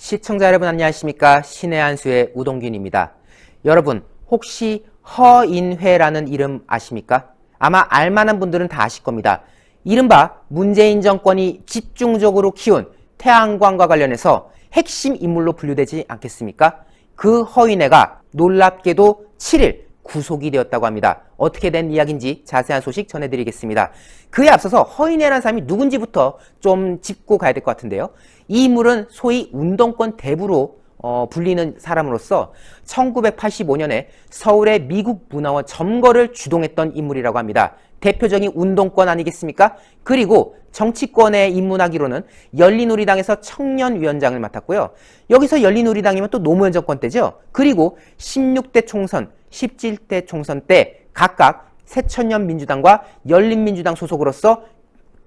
시청자 여러분 안녕하십니까? 신의 한수의 우동균입니다. 여러분 혹시 허인회라는 이름 아십니까? 아마 알만한 분들은 다 아실 겁니다. 이른바 문재인 정권이 집중적으로 키운 태양광과 관련해서 핵심 인물로 분류되지 않겠습니까? 그 허인회가 놀랍게도 7일 구속이 되었다고 합니다. 어떻게 된 이야기인지 자세한 소식 전해드리겠습니다. 그에 앞서서 허인회라는 사람이 누군지부터 좀 짚고 가야 될 것 같은데요. 이 인물은 소위 운동권 대부로 불리는 사람으로서 1985년에 서울의 미국 문화원 점거를 주동했던 인물이라고 합니다. 대표적인 운동권 아니겠습니까? 그리고 정치권에 입문하기로는 열린우리당에서 청년위원장을 맡았고요. 여기서 열린우리당이면 또 노무현 정권 때죠. 그리고 16대 총선, 17대 총선 때 각각 새천년민주당과 열린민주당 소속으로서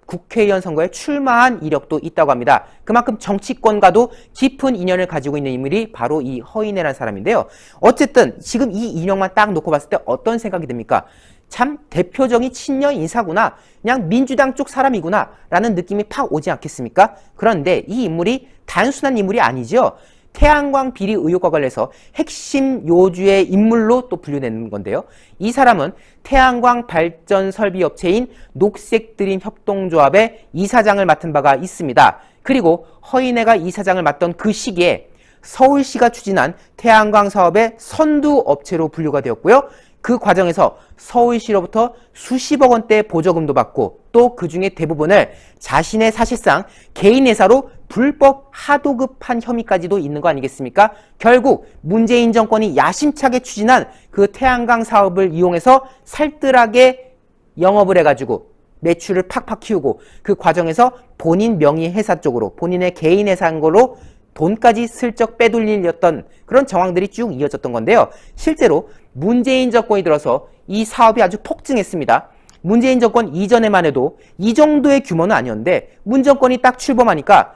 국회의원 선거에 출마한 이력도 있다고 합니다. 그만큼 정치권과도 깊은 인연을 가지고 있는 인물이 바로 이 허인회라는 사람인데요. 어쨌든 지금 이 인형만 딱 놓고 봤을 때 어떤 생각이 듭니까? 참 대표적인 친여 인사구나, 그냥 민주당 쪽 사람이구나 라는 느낌이 팍 오지 않겠습니까? 그런데 이 인물이 단순한 인물이 아니죠. 태양광 비리 의혹과 관련해서 핵심 요주의 인물로 또 분류되는 건데요. 이 사람은 태양광 발전 설비 업체인 녹색드림 협동조합의 이사장을 맡은 바가 있습니다. 그리고 허인회가 이사장을 맡던 그 시기에 서울시가 추진한 태양광 사업의 선두 업체로 분류가 되었고요. 그 과정에서 서울시로부터 수십억 원대 보조금도 받고 또 그 중에 대부분을 자신의 사실상 개인 회사로 불법 하도급한 혐의까지도 있는 거 아니겠습니까? 결국 문재인 정권이 야심차게 추진한 그 태양광 사업을 이용해서 살뜰하게 영업을 해가지고 매출을 팍팍 키우고 그 과정에서 본인 명의 회사 쪽으로 본인의 개인 회사인 걸로 돈까지 슬쩍 빼돌리려던 그런 정황들이 쭉 이어졌던 건데요. 실제로 문재인 정권이 들어서 이 사업이 아주 폭증했습니다. 문재인 정권 이전에만 해도 이 정도의 규모는 아니었는데 문 정권이 딱 출범하니까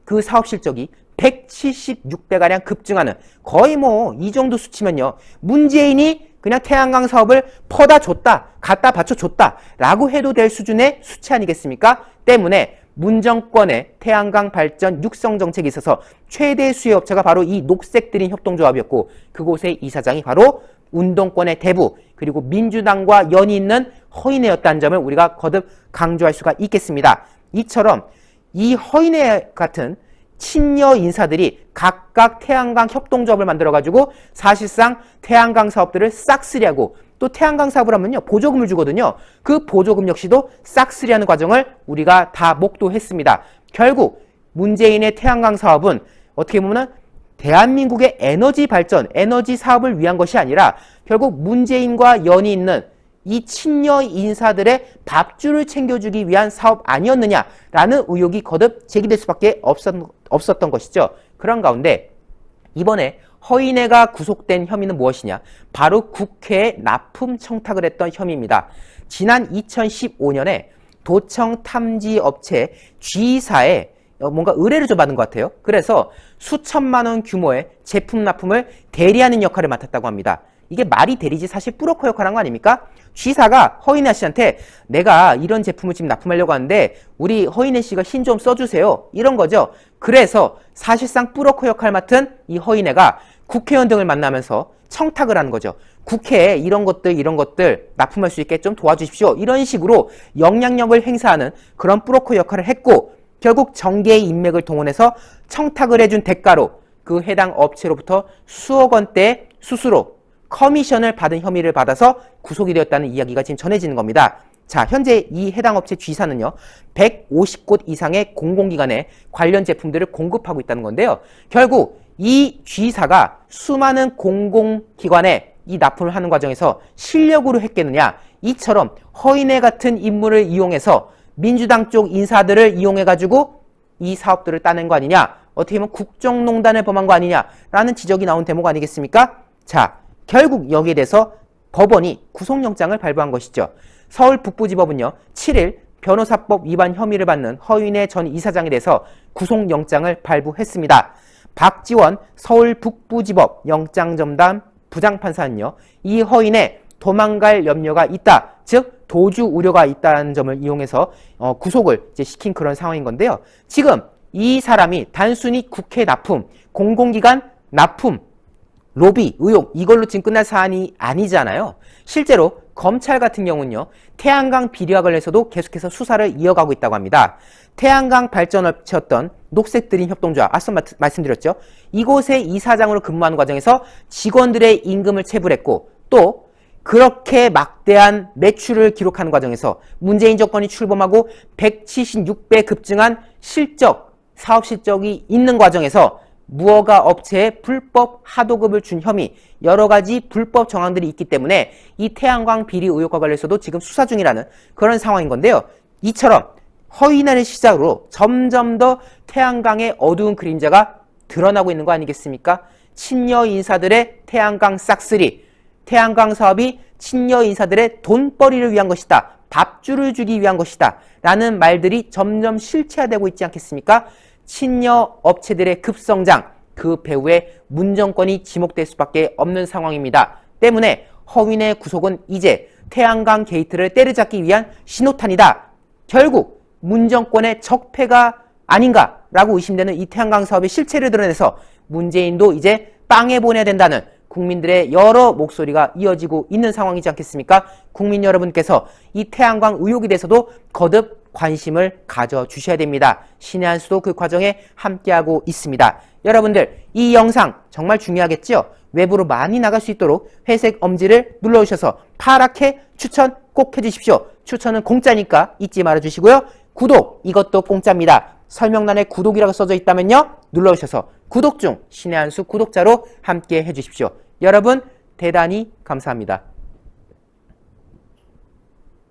그 사업 실적이 176배가량 급증하는 거의 뭐 이 정도 수치면요. 문재인이 그냥 태양광 사업을 퍼다 줬다, 갖다 바쳐줬다 라고 해도 될 수준의 수치 아니겠습니까? 때문에 문 정권의 태양광 발전 육성 정책에 있어서 최대 수혜 업체가 바로 이 녹색드림 협동조합이었고 그곳의 이사장이 바로 운동권의 대부 그리고 민주당과 연이 있는 허인회였다는 점을 우리가 거듭 강조할 수가 있겠습니다. 이처럼 이 허인회 같은 친여 인사들이 각각 태양광 협동조합을 만들어가지고 사실상 태양광 사업들을 싹쓸이하고 또 태양광 사업을 하면요 보조금을 주거든요. 그 보조금 역시도 싹쓸이하는 과정을 우리가 다 목도했습니다. 결국 문재인의 태양광 사업은 어떻게 보면 대한민국의 에너지 발전, 에너지 사업을 위한 것이 아니라 결국 문재인과 연이 있는 이 친여 인사들의 밥줄을 챙겨주기 위한 사업 아니었느냐라는 의혹이 거듭 제기될 수밖에 없었던 것이죠. 그런 가운데 이번에 허인회가 구속된 혐의는 무엇이냐? 바로 국회에 납품 청탁을 했던 혐의입니다. 지난 2015년에 도청 탐지 업체 G사에 뭔가 의뢰를 좀 받은 것 같아요. 그래서 수천만 원 규모의 제품 납품을 대리하는 역할을 맡았다고 합니다. 이게 말이 되리지 사실 브로커 역할을 한 거 아닙니까? G사가 허인회 씨한테 내가 이런 제품을 지금 납품하려고 하는데 우리 허인회 씨가 힘 좀 써주세요. 이런 거죠. 그래서 사실상 브로커 역할을 맡은 이 허인회가 국회의원 등을 만나면서 청탁을 하는 거죠. 국회에 이런 것들 납품할 수 있게 좀 도와주십시오. 이런 식으로 영향력을 행사하는 그런 브로커 역할을 했고 결국 정계의 인맥을 동원해서 청탁을 해준 대가로 그 해당 업체로부터 수억 원대 수수료, 커미션을 받은 혐의를 받아서 구속이 되었다는 이야기가 지금 전해지는 겁니다. 자, 현재 이 해당 업체 G사는요, 150곳 이상의 공공기관에 관련 제품들을 공급하고 있다는 건데요. 결국 이 G사가 수많은 공공기관에 이 납품을 하는 과정에서 실력으로 했겠느냐, 이처럼 허인회 같은 인물을 이용해서 민주당 쪽 인사들을 이용해가지고 이 사업들을 따낸 거 아니냐, 어떻게 보면 국정농단을 범한 거 아니냐라는 지적이 나온 대목 아니겠습니까? 자, 결국 여기에 대해서 법원이 구속영장을 발부한 것이죠. 서울 북부지법은요 7일 변호사법 위반 혐의를 받는 허인회 전 이사장에 대해서 구속영장을 발부했습니다. 박지원 서울 북부지법 영장전담 부장판사는요 이 허인회 도망갈 염려가 있다, 즉 도주 우려가 있다는 점을 이용해서 구속을 이제 시킨 그런 상황인 건데요. 지금 이 사람이 단순히 국회 납품, 공공기관 납품, 로비, 의혹 이걸로 지금 끝날 사안이 아니잖아요. 실제로 검찰 같은 경우는요. 태양광 비리와 관련해서도 계속해서 수사를 이어가고 있다고 합니다. 태양광 발전업체였던 녹색드림 협동조합, 앞서 말씀드렸죠. 이곳의 이사장으로 근무하는 과정에서 직원들의 임금을 체불했고 또 그렇게 막대한 매출을 기록하는 과정에서 문재인 정권이 출범하고 176배 급증한 실적, 사업 실적이 있는 과정에서 무허가 업체에 불법 하도급을 준 혐의, 여러 가지 불법 정황들이 있기 때문에 이 태양광 비리 의혹과 관련해서도 지금 수사 중이라는 그런 상황인 건데요. 이처럼 허위난을 시작으로 점점 더 태양광의 어두운 그림자가 드러나고 있는 거 아니겠습니까? 친여 인사들의 태양광 싹쓸이, 태양광 사업이 친여 인사들의 돈벌이를 위한 것이다. 밥줄을 주기 위한 것이다. 라는 말들이 점점 실체화되고 있지 않겠습니까? 친여 업체들의 급성장, 그 배후에 문 정권이 지목될 수밖에 없는 상황입니다. 때문에 허윈의 구속은 이제 태양광 게이트를 때려잡기 위한 신호탄이다. 결국 문 정권의 적폐가 아닌가라고 의심되는 이 태양광 사업의 실체를 드러내서 문재인도 이제 빵에 보내야 된다는 국민들의 여러 목소리가 이어지고 있는 상황이지 않겠습니까? 국민 여러분께서 이 태양광 의혹에 대해서도 거듭 관심을 가져주셔야 됩니다. 신의 한 수도 그 과정에 함께하고 있습니다. 여러분들 이 영상 정말 중요하겠죠? 외부로 많이 나갈 수 있도록 회색 엄지를 눌러주셔서 파랗게 추천 꼭 해주십시오. 추천은 공짜니까 잊지 말아주시고요. 구독 이것도 공짜입니다. 설명란에 구독이라고 써져 있다면요. 눌러주셔서 구독 중 신의 한 수 구독자로 함께 해주십시오. 여러분 대단히 감사합니다.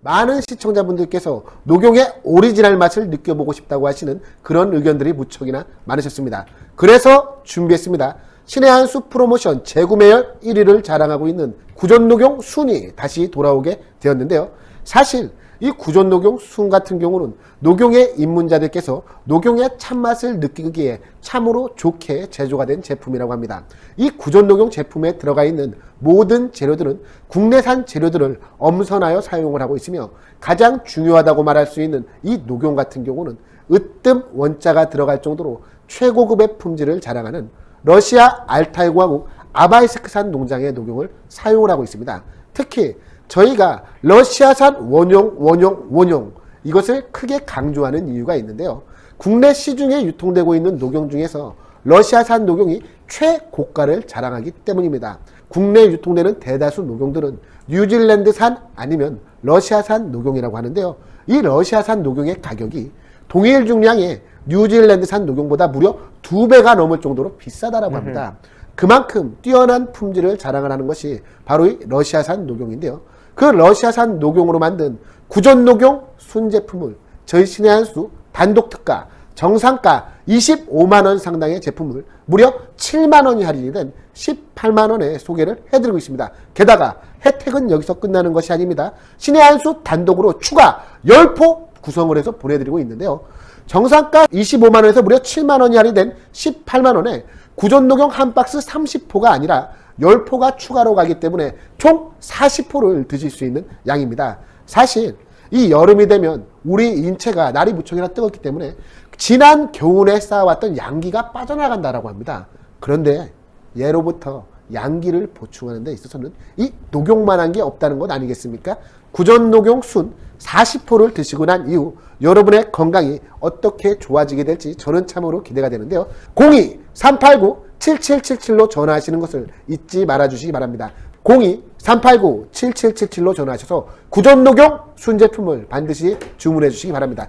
많은 시청자분들께서 녹용의 오리지널 맛을 느껴보고 싶다고 하시는 그런 의견들이 무척이나 많으셨습니다. 그래서 준비했습니다. 신의 한 수 프로모션 재구매율 1위를 자랑하고 있는 구전녹용 순이 다시 돌아오게 되었는데요. 사실 이 구전녹용 순 같은 경우는 녹용의 입문자들께서 녹용의 참맛을 느끼기에 참으로 좋게 제조가 된 제품이라고 합니다. 이 구전녹용 제품에 들어가 있는 모든 재료들은 국내산 재료들을 엄선하여 사용을 하고 있으며 가장 중요하다고 말할 수 있는 이 녹용 같은 경우는 으뜸 원자가 들어갈 정도로 최고급의 품질을 자랑하는 러시아 알타이 공화국 아바이스크산 농장의 녹용을 사용을 하고 있습니다. 특히 저희가 러시아산 원용 이것을 크게 강조하는 이유가 있는데요. 국내 시중에 유통되고 있는 녹용 중에서 러시아산 녹용이 최고가를 자랑하기 때문입니다. 국내에 유통되는 대다수 녹용들은 뉴질랜드산 아니면 러시아산 녹용이라고 하는데요. 이 러시아산 녹용의 가격이 동일 중량의 뉴질랜드산 녹용보다 무려 2배가 넘을 정도로 비싸다라고 합니다. 그만큼 뛰어난 품질을 자랑을 하는 것이 바로 이 러시아산 녹용인데요. 그 러시아산 녹용으로 만든 구전녹용 순 제품을 저희 신의 한 수 단독 특가 정상가 25만원 상당의 제품을 무려 7만원이 할인이 된 18만원에 소개를 해드리고 있습니다. 게다가 혜택은 여기서 끝나는 것이 아닙니다. 신의 한 수 단독으로 추가 10포 구성을 해서 보내드리고 있는데요. 정상가 25만원에서 무려 7만원이 할인된 18만원에 구전녹용 한 박스 30포가 아니라 10포가 추가로 가기 때문에 총 40포를 드실 수 있는 양입니다. 사실 이 여름이 되면 우리 인체가 날이 무척이나 뜨겁기 때문에 지난 겨울에 쌓아왔던 양기가 빠져나간다라고 합니다. 그런데 예로부터 양기를 보충하는 데 있어서는 이 녹용만한 게 없다는 것 아니겠습니까? 구전녹용 순 40포를 드시고 난 이후 여러분의 건강이 어떻게 좋아지게 될지 저는 참으로 기대가 되는데요. 02-389-7777로 전화하시는 것을 잊지 말아주시기 바랍니다. 02-389-7777로 전화하셔서 구전녹용 순 제품을 반드시 주문해 주시기 바랍니다.